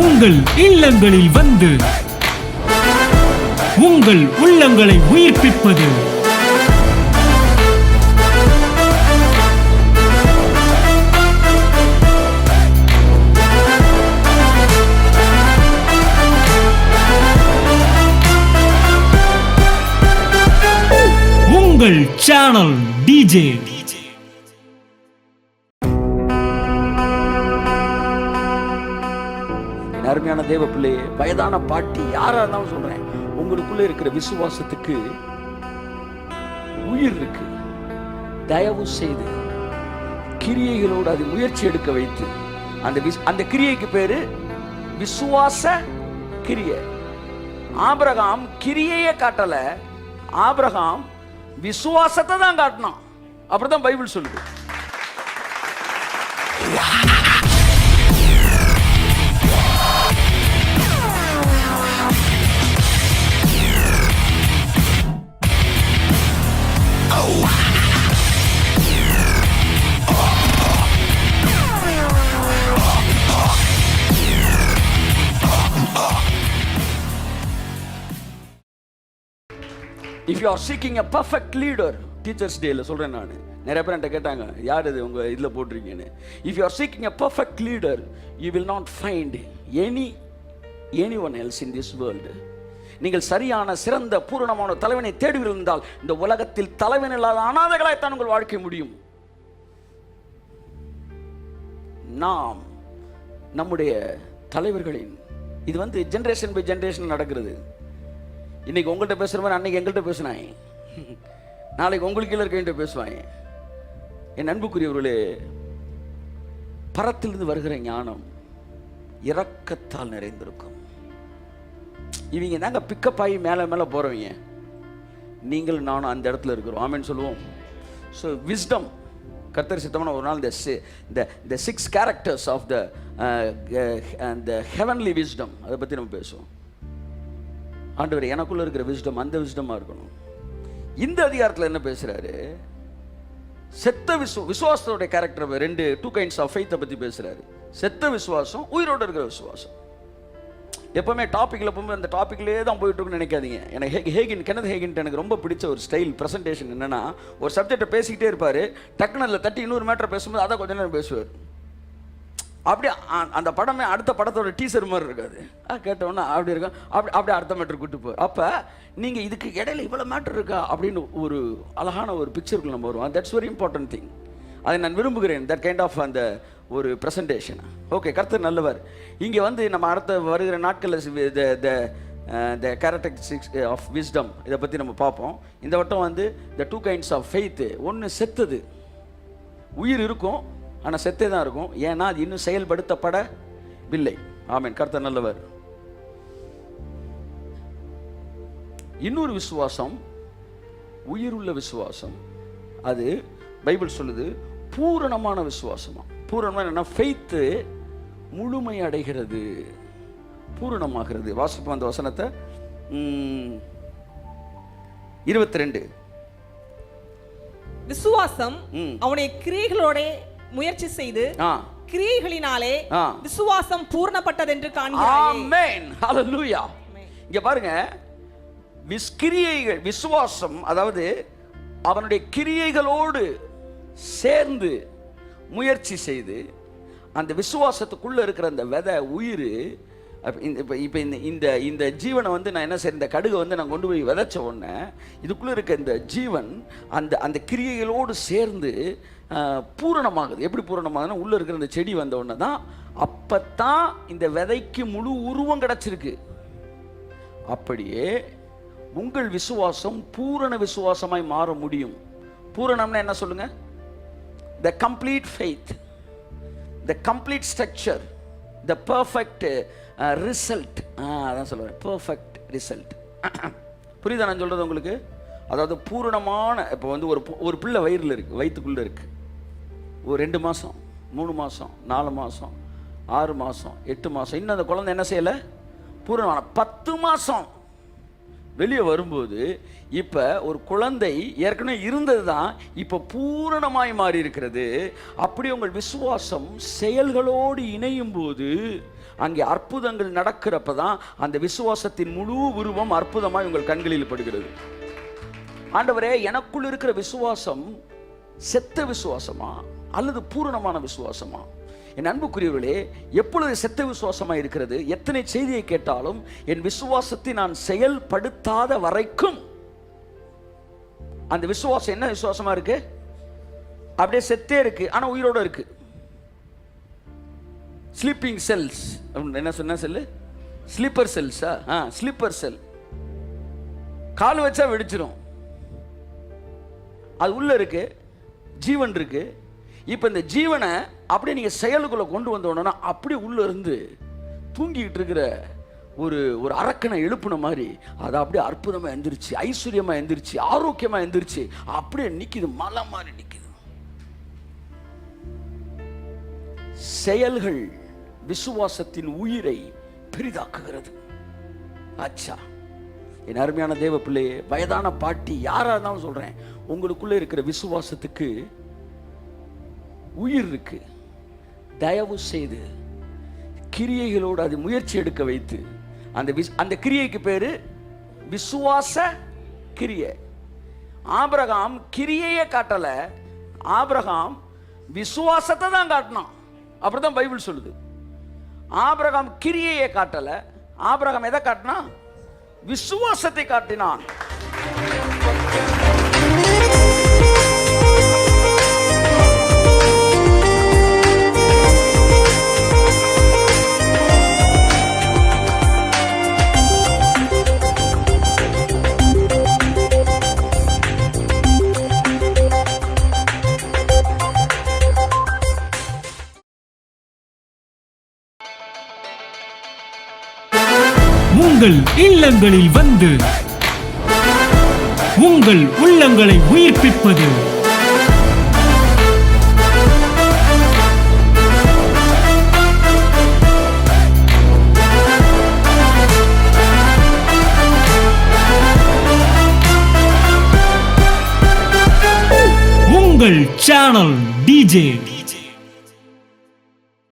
உங்கள் இல்லங்களில் வந்து உங்கள் உள்ளங்களை உயிர்ப்பிப்பது உங்கள் சேனல் டிஜே. அருமையான தேவ பிள்ளையே, வயதான பாட்டி, யாரா இருந்தாலும் சொல்றேன், உங்களுக்குள்ள இருக்கிற விசுவாசத்துக்கு உயிர் இருக்கு. தயவு செய்து கிரியைகளோடு அது முயற்சி எடுக்க வைத்து அந்த கிரியைக்கு பேரு விசுவாச கிரியை. ஆபிரகாம் கிரியையே காட்டல, ஆபிரகாம் விசுவாசத்தை தான் காட்டினான். அப்படிதான் பைபிள் சொல்லுது. If you are seeking a perfect leader, Teachers Day-ல சொல்றேன் நான். நிறைய பேர் என்கிட்ட கேட்டாங்க, யார் இது உங்க இதுல போட்டிருக்கீங்கன்னு. If you are seeking a perfect leader, you will not find anyone else in this world. நீங்கள் சரியான சிறந்த பூரணமான தலைவனை தேடுவீர்கள் என்றால் இந்த உலகத்தில் தலைவன் இல்லாத அனாதைகளாய்த்தான் உங்கள் வாழ்க்கை முடியும். நாம் நம்முடைய தலைவர்களின் இது ஜெனரேஷன் பை ஜெனரேஷன் நடக்கிறது. இன்னைக்கு உங்கள்கிட்ட பேசுகிற மாதிரி அன்னைக்கு எங்கள்கிட்ட பேசினாங்க, நாளைக்கு உங்களுக்கு கீழே இருக்க பேசுவாங்க. என் அன்புக்குரியவர்களே, பரத்திலிருந்து வருகிற ஞானம் இரக்கத்தால் நிறைந்திருக்கும். இவங்க தாங்க பிக்கப் ஆகி மேலே மேலே போகிறவங்க. நீங்கள் நானும் அந்த இடத்துல இருக்கிறோம். ஆமென் சொல்லுவோம். ஸோ விஸ்டம், கர்த்தர் சித்தமான ஒரு நாள் the 6 characters of the heavenly wisdom, அதை பற்றி நம்ம பேசுவோம். ஆண்டவர் எனக்குள்ள இருக்கிற விஸ்டம் அந்த விஸ்டமா இருக்கணும். இந்த அதிகாரத்தில் என்ன பேசுறாரு? செத்த விசுவாசத்தோட கேரக்டர், 2 kinds of faith பத்தி பேசுறாரு. செத்த விசுவாசம், உயிரோட இருக்கிற விசுவாசம். எப்பவுமே டாபிக்ல போகும்போது அந்த டாபிக்லேயே தான் போயிட்டு இருக்குன்னு நினைக்காதீங்க. எனக்கு கென்னத் ஹேகின் எனக்கு ரொம்ப பிடிச்ச ஒரு ஸ்டைல் பிரசன்டேஷன் என்னன்னா, ஒரு சப்ஜெக்டை பேசிக்கிட்டே இருப்பாரு, டக்குனு தட்டி இன்னொரு மேட்டரை பேசும்போது அதை கொஞ்ச நேரம் பேசுவார். அப்படியே அந்த படமே அடுத்த படத்தோட டீசர் மாதிரி இருக்காது. கேட்டோன்னா அப்படி இருக்கும், அப்படியே அடுத்த மேட்டர் கூட்டு போய், அப்போ நீங்கள் இதுக்கு இடையில இவ்வளோ மேட்டர் இருக்கா அப்படின்னு ஒரு அழகான ஒரு பிக்சருக்குள்ள நம்ம வருவோம். That's very important thing. அதை நான் விரும்புகிறேன், தட் கைண்ட் ஆஃப் அந்த ஒரு ப்ரெசன்டேஷன். ஓகே, கர்த்தர் நல்லவர். இங்கே நம்ம அடுத்த வருகிற நாட்களில் த கேரக்டரிஸ்டிக்ஸ் ஆஃப் விஸ்டம் இதை பற்றி நம்ம பார்ப்போம். இந்த வட்டம் த 2 kinds of faith. ஒன்று செத்தது, உயிர் இருக்கும் ஆனால் செத்தே தான் இருக்கும். ஏன்னா அது இன்னும் செயல்படுத்தப்படவில்லை. ஆமென், கர்த்தர் நல்லவர். இன்னொரு விசுவாசம், உயிருள்ள விசுவாசம். அது பைபிள் சொல்லுது பூரணமான விசுவாசமா. பூரணமான என்ன? ஃபெய்த் முழுமை அடைகிறது, பூரணமாகிறது. வாசிப்போம் அந்த வசனத்தை. 22. விசுவாசம் அவனை கிரியைகளோட முயற்சி செய்து கிரியைகளினாலே விசுவாசம் பூர்ணப்பட்டது என்று காண்கிறாய். ஆமென், ஹalleluya. இங்க பாருங்க, கிரியைகள், விசுவாசம், அதாவது அவனுடைய கிரியைகளோடு சேர்ந்து முயற்சி செய்து அந்த விசுவாசத்துக்குள்ள இருக்கிற அந்த விதை உயிர். இப்போ இந்த ஜீவனை நான் என்ன செய்ய, இந்த கடுகை நான் கொண்டு போய் விதைச்ச உடனே இதுக்குள்ளே இருக்க இந்த ஜீவன் அந்த கிரியைகளோடு சேர்ந்து பூரணமாகுது. எப்படி பூரணமாகுதுன்னா, உள்ளே இருக்கிற இந்த செடி வந்த உடனே தான், அப்பத்தான் இந்த விதைக்கு முழு உருவம் கிடச்சிருக்கு. அப்படியே உங்கள் விசுவாசம் பூரண விசுவாசமாய் மாற முடியும். பூரணம்னா என்ன சொல்லுங்க? the complete faith, the complete structure, the perfect result. அதான் சொல்லுவேன், perfect result. புரியுதா நான் சொல்றது உங்களுக்கு? அதாவது பூரணமான, இப்போ ஒரு பிள்ளை வயிற்றுக்குள்ளே இருக்கு, ஒரு 2 மாதம் 3 மாதம் 4 மாதம் 6 மாதம் 8 மாதம், இன்னும் அந்த குழந்தை என்ன செய்யலை? பூரணமான 10 மாதம் வெளியே வரும்போது இப்போ ஒரு குழந்தை ஏற்கனவே இருந்தது தான் இப்போ பூரணமாய் மாறி இருக்கிறது. அப்படி உங்கள் விசுவாசம் செயல்களோடு இணையும் போது அங்கே அற்புதங்கள் நடக்கிறப்ப தான் அந்த விசுவாசத்தின் முழு உருவம் அற்புதமாய் உங்கள் கண்களில் படுகிறது. ஆண்டவரே, எனக்குள் இருக்கிற விசுவாசம் செத்த விசுவாசமா அல்லது பூரணமான விசுவாசமா? என் அன்புக்குரியவர்களே, எப்பொழுது செத்த விசுவாசமா இருக்கிறது? எத்தனை செய்தியை கேட்டாலும் என் விசுவாசத்தை நான் செயல்படுத்தாத வரைக்கும் அந்த விசுவாசம் என்ன விசுவாசமா இருக்கு? அப்படியே செத்தே இருக்கு, ஆனா உயிரோட இருக்கு. Sleeping cells. என்ன சொன்ன செல்லு? ஸ்லீப்பர் செல்ஸா? Sleeper cell. கால் வச்சா வெடிச்சிரும். அது உள்ள இருக்கு, ஜீவன் இருக்கு. இப்போ இந்த ஜீவனை அப்படியே நீங்கள் செயலுக்குள்ள கொண்டு வந்தோன்னா அப்படியே உள்ள இருந்து தூங்கிக்கிட்டு இருக்கிற ஒரு அரக்கனை எழுப்புன மாதிரி அது அப்படியே அற்புதமாக எந்திரிச்சு, ஐஸ்வர்யமாக எந்திரிச்சு, ஆரோக்கியமாக எந்திரிச்சு அப்படியே நிற்கிது, மலை மாதிரி நிற்கிது. செயல்கள் விசுவாசத்தின் உயிரை பெரிதாக்குகிறது. ஆச்சா, என் அருமையான தேவ பிள்ளையே, வயதான பாட்டி, யாராக இருந்தாலும் சொல்கிறேன், உங்களுக்குள்ளே இருக்கிற விசுவாசத்துக்கு உயிர் இருக்கு. தயவு செய்து கிரியைகளோடு அது முயற்சி எடுக்க வைத்து அந்த கிரியைக்கு பேரு விசுவாச கிரியை. ஆபிரகாம் கிரியையே காட்டல, ஆபிரகாம் விசுவாசத்தை தான் காட்டினான். அப்படிதான் பைபிள் சொல்லுது. ஆபிரகாம் கிரியையை காட்டல, ஆபிரகாம் எதை காட்டினா? விசுவாசத்தை காட்டினான். உங்கள் இல்லங்களில் வந்து உங்கள் உள்ளங்களை உயிர்ப்பிப்பது உங்கள் சேனல் டிஜே.